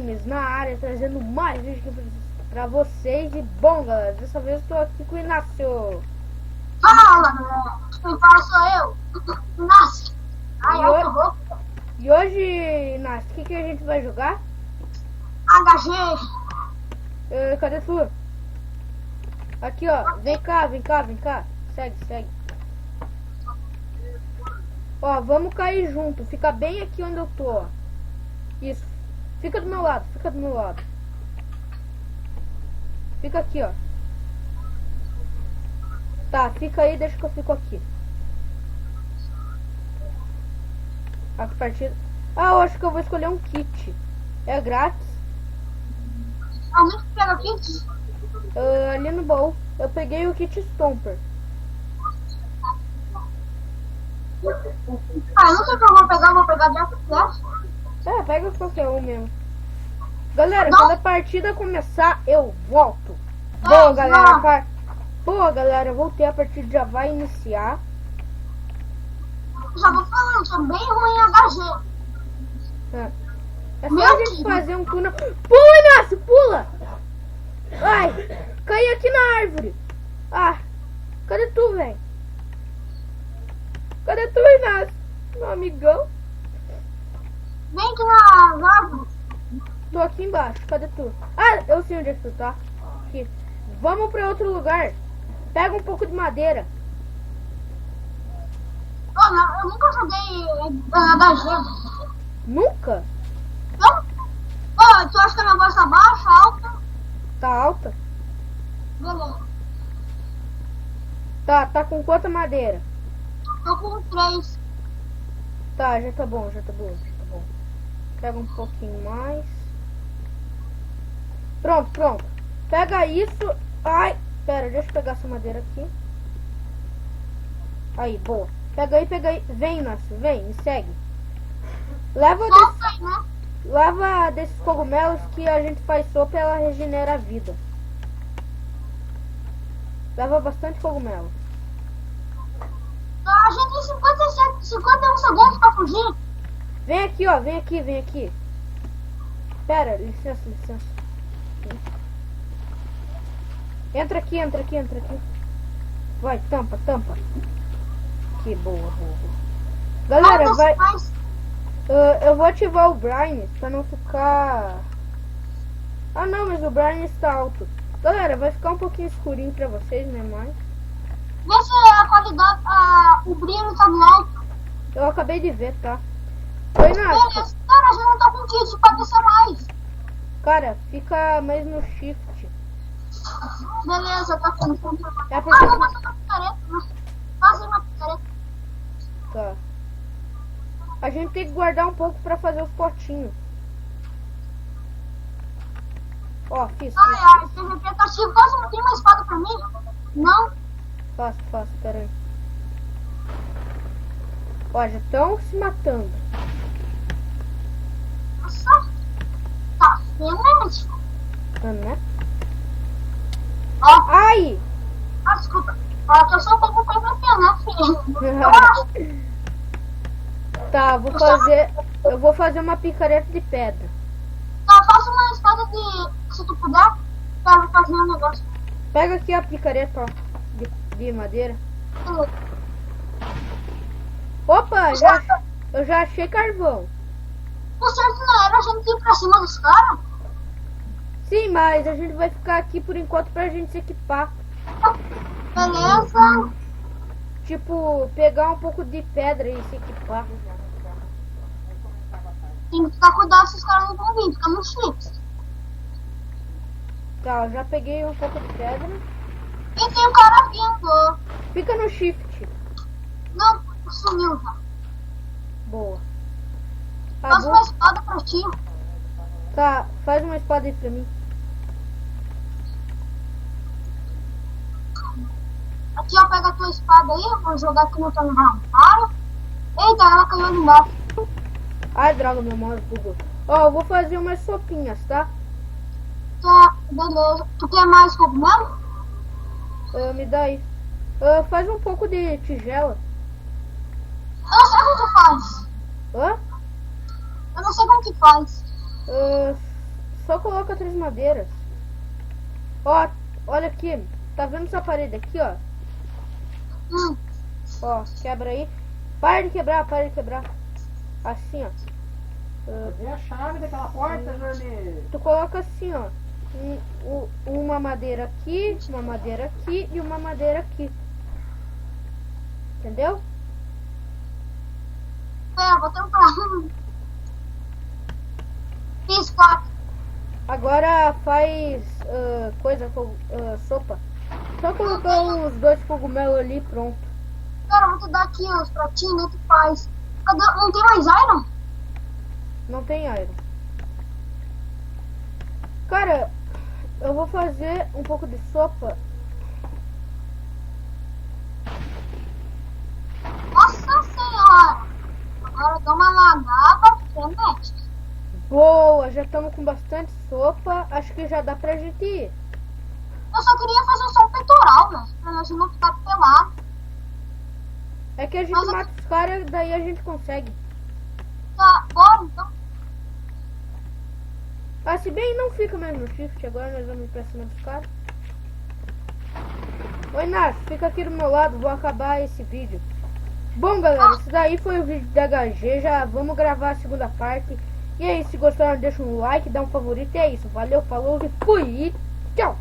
Games na área, trazendo mais vídeo pra vocês. E bom, galera, dessa vez eu tô aqui com o Inácio. Fala, galera. Quem fala sou eu, Inácio. Ai, eu tô rouco. E hoje, Inácio, o que a gente vai jogar? HG. Cadê tu? Aqui, ó. Vem cá, vem cá, vem cá. Segue, segue. Ó, vamos cair junto. Fica bem aqui onde eu tô, ó. Isso. Fica do meu lado, fica do meu lado. Fica aqui, ó. Tá, fica aí, deixa que eu fico aqui. A partida... Ah, eu acho que eu vou escolher um kit. É grátis. Alguém que pega o kit? Ali no baú. Eu peguei o kit Stomper. Ah, eu não sei o que eu vou pegar de flash. Pega qualquer um mesmo. Galera, Não. quando a partida começar, eu volto. É, Boa, galera. não. Boa, galera. Voltei, a partida já vai iniciar. Já vou falando, sou bem ruim em HG. É só Meu a gente Deus. fazer um túnel. Pula, Inácio, pula! Ai, caí aqui na árvore. Ah, cadê tu, velho? Cadê tu, Inácio? Meu amigão. Vem aqui na árvore. Tô aqui embaixo, cadê tu? Ah, eu sei onde é que tu tá. Aqui. Vamos pra outro lugar. Pega um pouco de madeira. Oh, não, eu nunca joguei HG. Nunca? Não? Oh, tu acha que a minha voz tá baixa, alta? Tá alta? Beleza. Tá com quanta madeira? Tô com 3. Tá, já tá bom, já tá bom, já tá bom. Pega um pouquinho mais. Pronto, pronto. Pega isso. Ai, pera, deixa eu pegar essa madeira aqui. Aí, boa. Pega aí. Vem, Inácio, vem, me segue. Leva desses cogumelos que a gente faz sopa e ela regenera a vida. Leva bastante cogumelo. A gente tem 51 segundos pra fugir. Vem aqui, ó, vem aqui. Pera, licença. Entra aqui. Vai, tampa. Que boa. Galera, vai... eu vou ativar o Brian pra não ficar... Ah, não, mas o Brian está alto. Galera, vai ficar um pouquinho escurinho pra vocês, né, mais? Vê se a qualidade, o brilho tá no alto. Eu acabei de ver, tá? Oi, Inácio. Beleza. Cara, a gente não tá com kit pra descer mais. Cara, fica mais no shift. Beleza, tá com fome. É porque... Vou fazer uma picareta, né? Fazer uma picareta. Tá. A gente tem que guardar um pouco pra fazer os potinhos. Ó, fiz. Ai, PVP tá ativo. Você não tem uma espada pra mim? Não? Faço, pera aí. Ó, já estão se matando. Nossa. Tá, realmente. Né? Ó, Ai! desculpa. Ó, tô só um pouco PVP, né, filho? Tá, eu vou fazer uma picareta de pedra. Tá, faça uma espada de... Se tu puder, pra fazer um negócio. Pega aqui a picareta, ó, de madeira. Opa, eu já achei carvão. O certo não era a gente ir pra cima dos caras? Sim, mas a gente vai ficar aqui por enquanto pra gente se equipar. Beleza. Tipo, pegar um pouco de pedra e se equipar. Tem que ficar cuidado se os caras não vão vir, fica no chips. Tá, eu já peguei um pouco de pedra. E tem um cara vindo. Fica no shift. Não, sumiu já. Boa. Faça uma espada pra ti. Tá, faz uma espada aí pra mim. Aqui, ó, pega a tua espada aí. Eu vou jogar aqui no teu inventário. Eita, ela caiu ali embaixo. Ai, droga, meu mouse bugou. Ó, eu vou fazer umas sopinhas, tá? Tá, beleza. Tu quer mais cogumelo? Me dá aí. Faz um pouco de tigela. Eu não sei como que faz. Hã? Eu não sei como que faz. só coloca 3 madeiras. Ó, olha aqui. Tá vendo essa parede aqui, ó? Ó, quebra aí. Para de quebrar, para de quebrar. Assim, ó. Cadê a chave daquela porta, Jorge? Tu coloca assim, ó. Uma madeira aqui e uma madeira aqui. Entendeu? Vou tentar. Fiz 4. Agora faz coisa com sopa. Só colocar os 2 cogumelos ali e pronto. Cara, eu vou te dar aqui os pratinhos, né? Tu faz. Cadê? Não tem mais iron? Não tem iron. Cara, eu vou fazer um pouco de sopa. Nossa senhora! Agora dá uma lavada frenética. Boa, já estamos com bastante sopa. Acho que já dá pra gente ir. Eu só queria fazer só o peitoral, velho. Pra gente não ficar pelado. É que a gente Mas mata os caras, daí a gente consegue. Tá, bora então. Ah, se bem não fica mais no shift, agora nós vamos ir pra cima dos caras. Oi, Nath, fica aqui do meu lado, vou acabar esse vídeo. Bom, galera, esse daí foi o vídeo da HG, já vamos gravar a segunda parte. E aí, se gostaram, deixa um like, dá um favorito, e é isso. Valeu, falou e fui, e tchau!